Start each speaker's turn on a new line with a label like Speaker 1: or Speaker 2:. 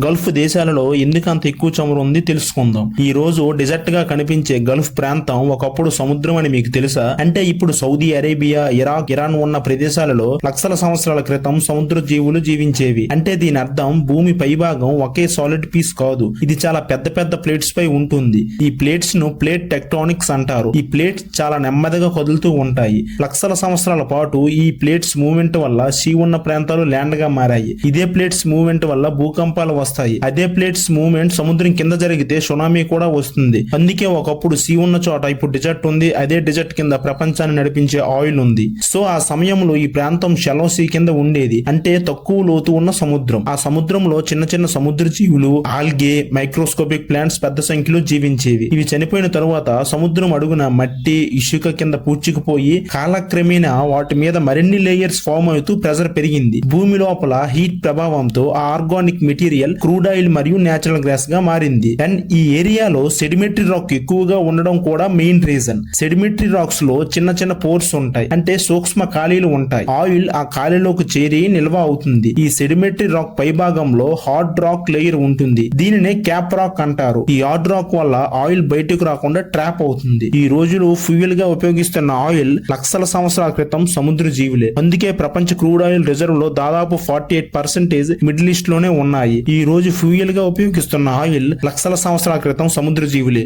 Speaker 1: Gulf దేశాలలో ఎందుకు అంత ఎక్కువ చమురు ఉంది తెలుసుకుందాం. ఈ రోజు డెజర్ట్ గా కనిపించే గల్ఫ్ ప్రాంతం ఒకప్పుడు సముద్రం అని మీకు తెలుసా? అంటే ఇప్పుడు సౌదీ అరేబియా, ఇరాక్, ఇరాన్ ఉన్న ప్రదేశాలలో లక్షల సంవత్సరాల క్రితం సముద్ర జీవులు జీవించేవి. అంటే దీని అర్థం భూమి పైభాగం ఒకే సాలిడ్ పీస్ కాదు, ఇది చాలా పెద్ద పెద్ద ప్లేట్స్ పై ఉంటుంది. ఈ ప్లేట్స్ ను ప్లేట్ టెక్టానిక్స్ అంటారు. ఈ ప్లేట్స్ చాలా నెమ్మదిగా కదులుతూ ఉంటాయి. లక్షల సంవత్సరాల పాటు ఈ ప్లేట్స్ మూవ్మెంట్ వల్ల సీ ఉన్న ప్రాంతాలు ల్యాండ్ గా మారాయి. ఇదే ప్లేట్స్ మూవ్మెంట్ వల్ల భూకంపాలు వస్తాయి. అదే ప్లేట్స్ మూవ్మెంట్ సముద్రం కింద జరిగితే సునామీ కూడా వస్తుంది. అందుకే ఒకప్పుడు సీ ఉన్న చోట ఇప్పుడు డిజర్ట్ ఉంది. అదే డిజర్ట్ కింద ప్రపంచాన్ని నడిపించే ఆయిల్ ఉంది. సో ఆ సమయంలో ఈ ప్రాంతం షెలో సీ కింద ఉండేది, అంటే తక్కువ లోతు ఉన్న సముద్రం. ఆ సముద్రంలో చిన్న చిన్న సముద్ర జీవులు, ఆల్గే, మైక్రోస్కోపిక్ ప్లాంట్స్ పెద్ద సంఖ్యలో జీవించేవి. ఇవి చనిపోయిన తరువాత సముద్రం అడుగున మట్టి, ఇసుక కింద పూడ్చుకుపోయి కాలక్రమేణా వాటి మీద మరిన్ని లేయర్స్ ఫామ్ అవుతూ ప్రెజర్ పెరిగింది. భూమి లోపల హీట్ ప్రభావంతో ఆ ఆర్గానిక్ మెటీరియల్ క్రూడ్ ఆయిల్ మరియు నేచురల్ గ్యాస్ గా మారింది. అండ్ ఈ ఏరియాలో సెడిమెటరీ రాక్ ఎక్కువగా ఉండడం కూడా మెయిన్ రీజన్. సెడిమెటరీ రాక్స్ లో చిన్న చిన్న పోర్స్ ఉంటాయి, అంటే సూక్ష్మ ఖాళీలు ఉంటాయి. ఆయిల్ ఆ ఖాళీలోకి చేరి నిల్వ అవుతుంది. ఈ సెడిమెటరీ రాక్ పై భాగంలో హార్డ్ రాక్ లేయర్ ఉంటుంది. దీనినే క్యాప్ రాక్ అంటారు. ఈ హార్డ్ రాక్ వల్ల ఆయిల్ బయటకు రాకుండా ట్రాప్ అవుతుంది. ఈ రోజులు ఫ్యూయల్ గా ఉపయోగిస్తున్న ఆయిల్ లక్షల సంవత్సరాల క్రితం సముద్ర జీవులే. అందుకే ప్రపంచ క్రూడ్ ఆయిల్ రిజర్వ్ లో దాదాపు 48% మిడిల్ ఈస్ట్ లోనే ఉన్నాయి. ఈ రోజు ఫ్యూయల్ గా ఉపయోగిస్తున్న ఆయిల్ లక్షల సంవత్సరాల క్రితం సముద్ర జీవులే.